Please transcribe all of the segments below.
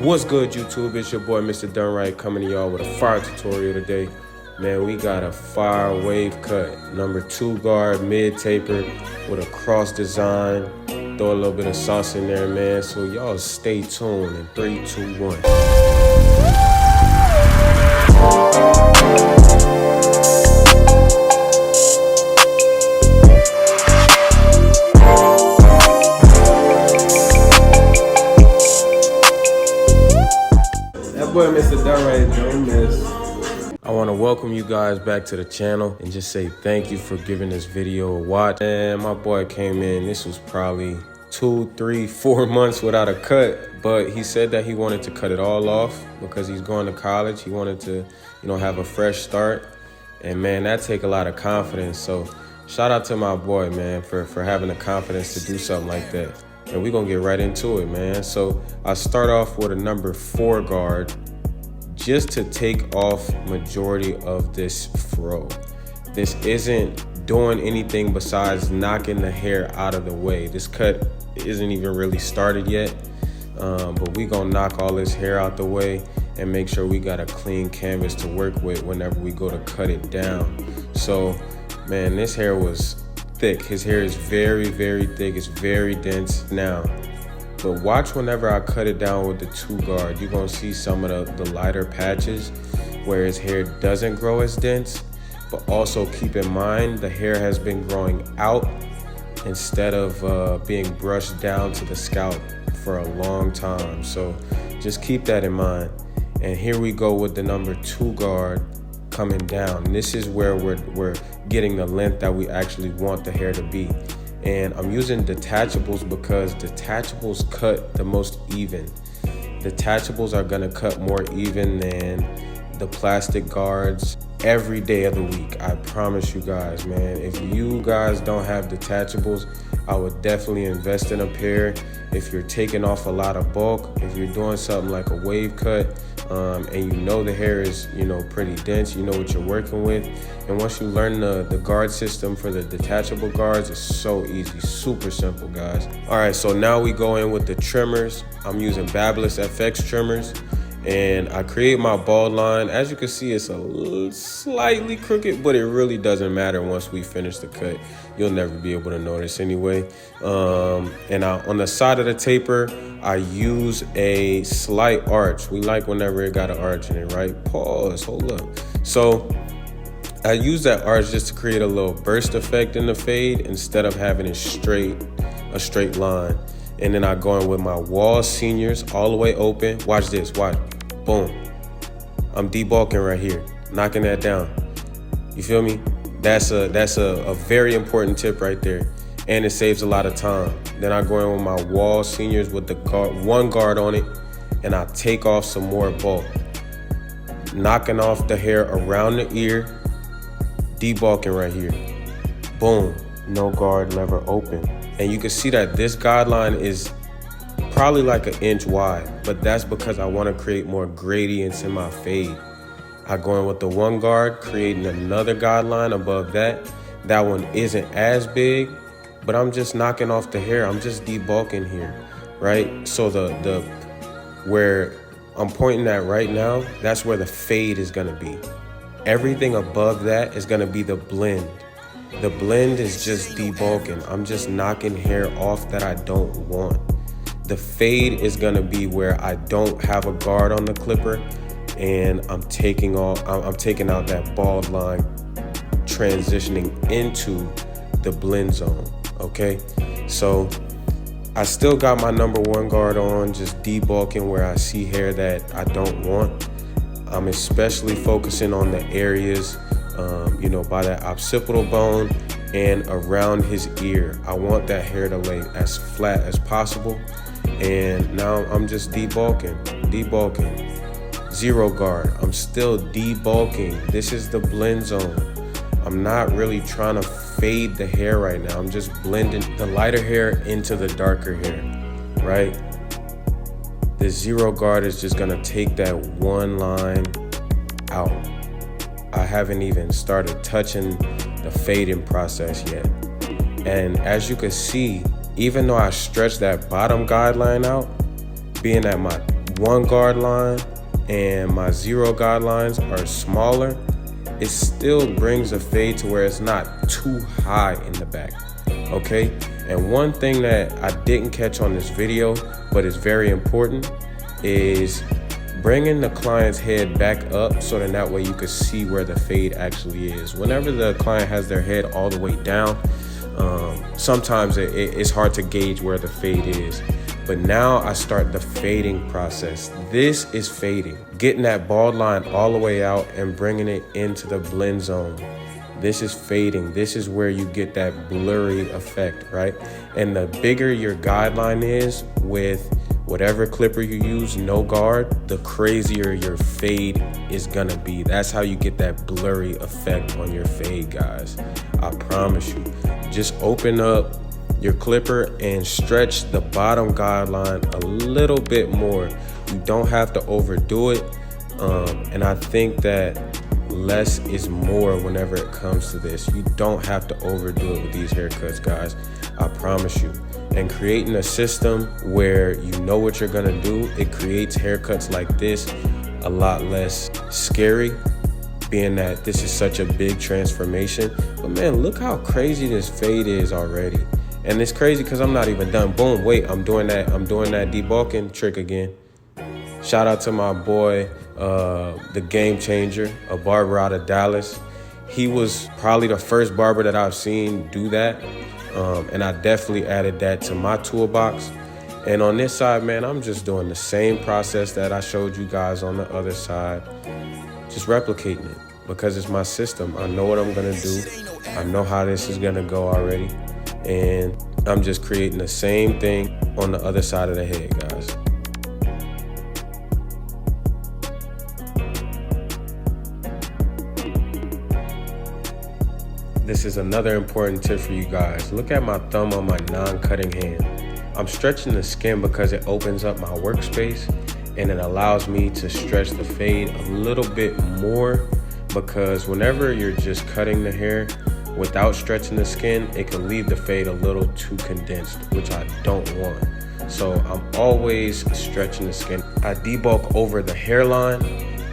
What's good, YouTube? It's your boy Mr. DoneRight coming to y'all with a fire tutorial today. Man, we got a fire wave cut, number 2 guard, mid taper with a cross design. Throw a little bit of sauce in there, man. So y'all stay tuned in 3, 2, 1. Boy, Mr. DoneRight, don't miss. I want to welcome you guys back to the channel and just say thank you for giving this video a watch. And my boy came in, this was probably 2, 3, 4 months without a cut, but he said that he wanted to cut it all off because he's going to college. He wanted to, have a fresh start. And man, that take a lot of confidence. So shout out to my boy, man, for having the confidence to do something like that. And we're gonna get right into it, man. So I start off with a number 4 guard just to take off majority of this fro. This isn't doing anything besides knocking the hair out of the way. This cut isn't even really started yet, but we gonna knock all this hair out the way and make sure we got a clean canvas to work with whenever we go to cut it down. So, man, this hair was thick. His hair is very, very thick. It's very dense now. But watch whenever I cut it down with the 2 guard, you're gonna see some of the lighter patches where his hair doesn't grow as dense. But also keep in mind, the hair has been growing out instead of being brushed down to the scalp for a long time. So just keep that in mind. And here we go with the number 2 guard coming down. This is where we're getting the length that we actually want the hair to be. And I'm using detachables because detachables cut the most even. Detachables are gonna cut more even than the plastic guards every day of the week. I promise you guys, man. If you guys don't have detachables, I would definitely invest in a pair. If you're taking off a lot of bulk, if you're doing something like a wave cut, and the hair is, pretty dense, you know what you're working with. And once you learn the guard system for the detachable guards, it's so easy, super simple, guys. All right, so now we go in with the trimmers. I'm using Babyliss FX trimmers. And I create my bald line. As you can see, it's a slightly crooked, but it really doesn't matter once we finish the cut. You'll never be able to notice anyway. And on the side of the taper, I use a slight arch. We like whenever it got an arch in it, right? Pause, hold up. So I use that arch just to create a little burst effect in the fade instead of having a straight line. And then I go in with my wall seniors all the way open. Watch this, watch. Boom. I'm debulking right here, knocking that down. You feel me? That's a very important tip right there. And it saves a lot of time. Then I go in with my wall seniors with the 1 guard on it, and I take off some more bulk. Knocking off the hair around the ear, debulking right here. Boom, no guard lever open. And you can see that this guideline is probably like 1 inch wide, but that's because I want to create more gradients in my fade. I go in with the 1 guard, creating another guideline above that. That one isn't as big, but I'm just knocking off the hair. I'm just debulking here, right? So the where I'm pointing at right now, that's where the fade is gonna be. Everything above that is gonna be the blend. The blend is just debulking. I'm just knocking hair off that I don't want. The fade is gonna be where I don't have a guard on the clipper and I'm taking out that bald line, transitioning into the blend zone, okay? So I still got my number 1 guard on, just debulking where I see hair that I don't want. I'm especially focusing on the areas by that occipital bone and around his ear. I want that hair to lay as flat as possible. And now I'm just debulking. 0 guard, I'm still debulking. This is the blend zone. I'm not really trying to fade the hair right now. I'm just blending the lighter hair into the darker hair, right? The 0 guard is just gonna take that 1 line out. I haven't even started touching the fading process yet. And as you can see, even though I stretched that bottom guideline out, being that my 1 guard line and my 0 guard lines are smaller, it still brings a fade to where it's not too high in the back, okay? And one thing that I didn't catch on this video, but is very important, is bringing the client's head back up so then that way you can see where the fade actually is. Whenever the client has their head all the way down, sometimes it's hard to gauge where the fade is. But now I start the fading process. This is fading. Getting that bald line all the way out and bringing it into the blend zone. This is fading. This is where you get that blurry effect, right? And the bigger your guideline is with whatever clipper you use, no guard, the crazier your fade is gonna be. That's how you get that blurry effect on your fade, guys. I promise you. Just open up your clipper and stretch the bottom guideline a little bit more. You don't have to overdo it. And I think that less is more whenever it comes to this. You don't have to overdo it with these haircuts, guys. I promise you. And creating a system where you know what you're gonna do, it creates haircuts like this a lot less scary, being that this is such a big transformation. But man, look how crazy this fade is already. And it's crazy because I'm not even done. Boom, wait, I'm doing that debulking trick again. Shout out to my boy, the game changer, a barber out of Dallas. He was probably the first barber that I've seen do that. And I definitely added that to my toolbox. And on this side, man, I'm just doing the same process that I showed you guys on the other side. Just replicating it because it's my system. I know what I'm gonna do. I know how this is gonna go already. And I'm just creating the same thing on the other side of the head, guys. This is another important tip for you guys. Look at my thumb on my non-cutting hand. I'm stretching the skin because it opens up my workspace and it allows me to stretch the fade a little bit more, because whenever you're just cutting the hair without stretching the skin, it can leave the fade a little too condensed, which I don't want. So I'm always stretching the skin. I debulk over the hairline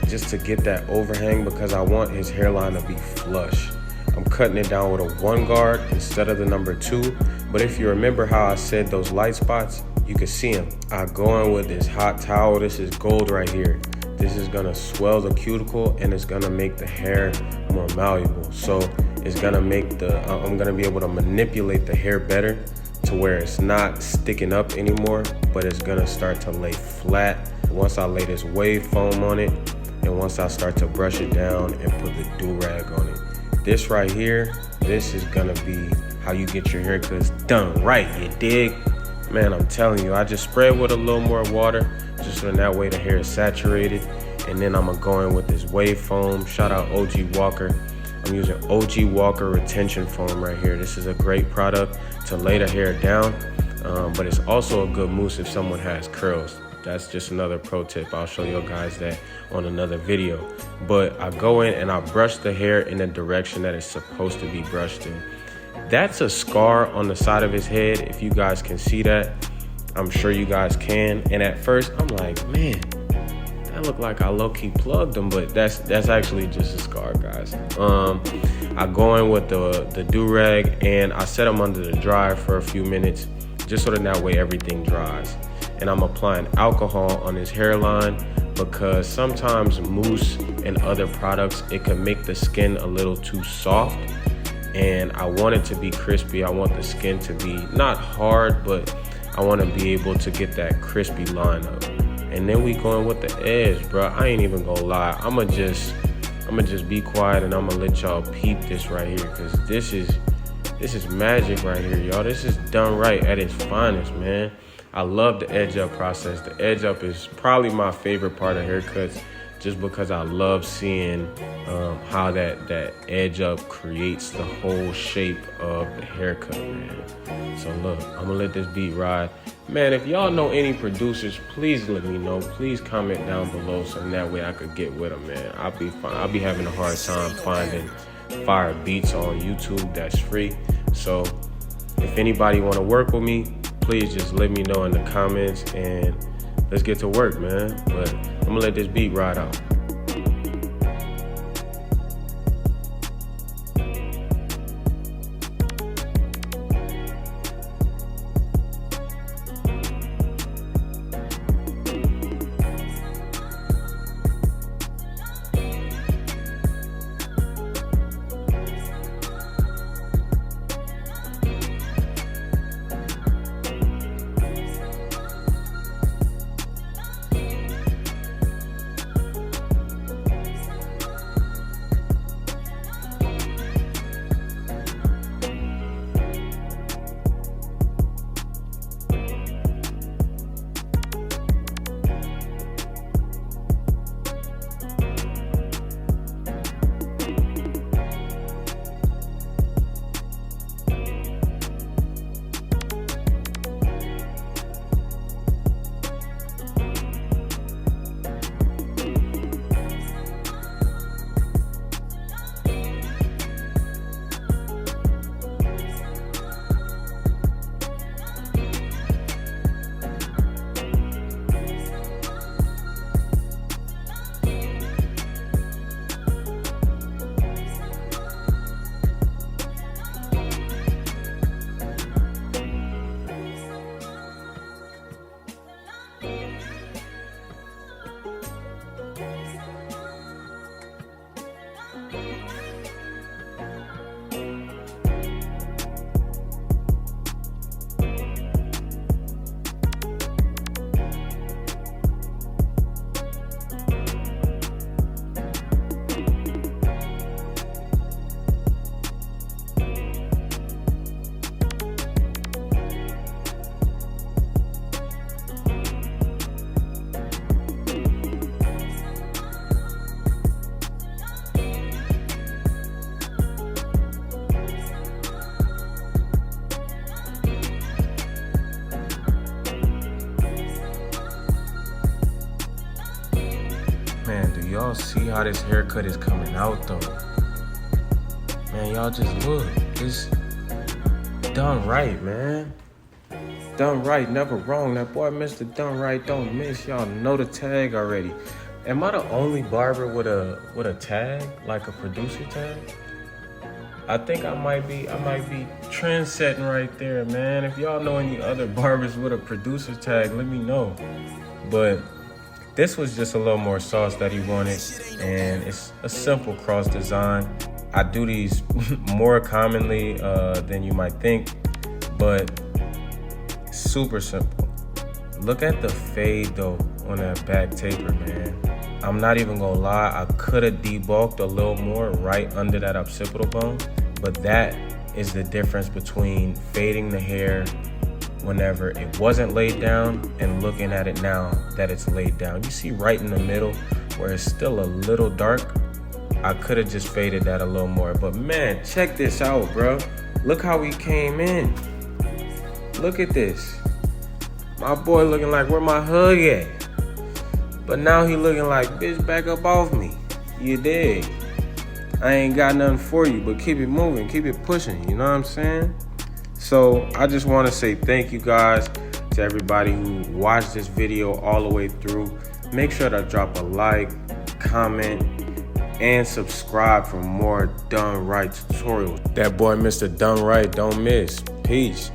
just to get that overhang because I want his hairline to be flush. I'm cutting it down with a 1 guard instead of the number 2. But if you remember how I said those light spots, you can see them. I go in with this hot towel. This is gold right here. This is gonna swell the cuticle and it's gonna make the hair more malleable. So it's gonna make I'm gonna be able to manipulate the hair better to where it's not sticking up anymore, but it's gonna start to lay flat once I lay this wave foam on it, and once I start to brush it down and put the do-rag on it. This right here, this is gonna be how you get your haircuts done right, you dig? Man, I'm telling you, I just spray it with a little more water, just so that way the hair is saturated. And then I'm gonna go in with this wave foam. Shout out OG Walker. I'm using OG Walker retention foam right here. This is a great product to lay the hair down, but it's also a good mousse if someone has curls. That's just another pro tip. I'll show you guys that on another video. But I go in and I brush the hair in the direction that it's supposed to be brushed in. That's a scar on the side of his head. If you guys can see that, I'm sure you guys can. And at first I'm like, man, that looked like I low-key plugged him, but that's actually just a scar, guys. I go in with the do-rag and I set them under the dryer for a few minutes, just so that way everything dries. And I'm applying alcohol on his hairline because sometimes mousse and other products, it can make the skin a little too soft. And I want it to be crispy. I want the skin to be not hard, but I want to be able to get that crispy line up. And then we going with the edge, bro. I ain't even gonna lie. I'ma just be quiet and I'm gonna let y'all peep this right here, because this is magic right here, y'all. This is done right at its finest, man. I love the edge up process. The edge up is probably my favorite part of haircuts, just because I love seeing how that edge up creates the whole shape of the haircut, man. So look, I'm gonna let this beat ride. Man, if y'all know any producers, please let me know. Please comment down below so that way I could get with them, man. I'll be having a hard time finding fire beats on YouTube that's free. So if anybody wanna work with me, please just let me know in the comments and let's get to work, man. But I'm gonna let this beat ride out. Man, do y'all see how this haircut is coming out though? Man, y'all just look. It's done right, man. Done right, never wrong. That boy Mr. Done Right don't miss. Y'all know the tag already. Am I the only barber with a tag, like a producer tag? I think I might be trend setting right there, man. If y'all know any other barbers with a producer tag, let me know. But this was just a little more sauce that he wanted, and it's a simple cross design. I do these more commonly than you might think, but super simple. Look at the fade though on that back taper, man. I'm not even gonna lie, I could have debulked a little more right under that occipital bone, but that is the difference between fading the hair whenever it wasn't laid down and looking at it now that it's laid down. You see right in the middle where it's still a little dark, I could have just faded that a little more. But man, check this out, bro. Look how he came in. Look at this. My boy looking like, where my hug at? But now he looking like, bitch, back up off me. You dig? I ain't got nothing for you, but keep it moving, keep it pushing, you know what I'm saying? So I just want to say thank you guys to everybody who watched this video all the way through. Make sure to drop a like, comment, and subscribe for more DoneRight tutorials. That boy Mr. DoneRight don't miss. Peace.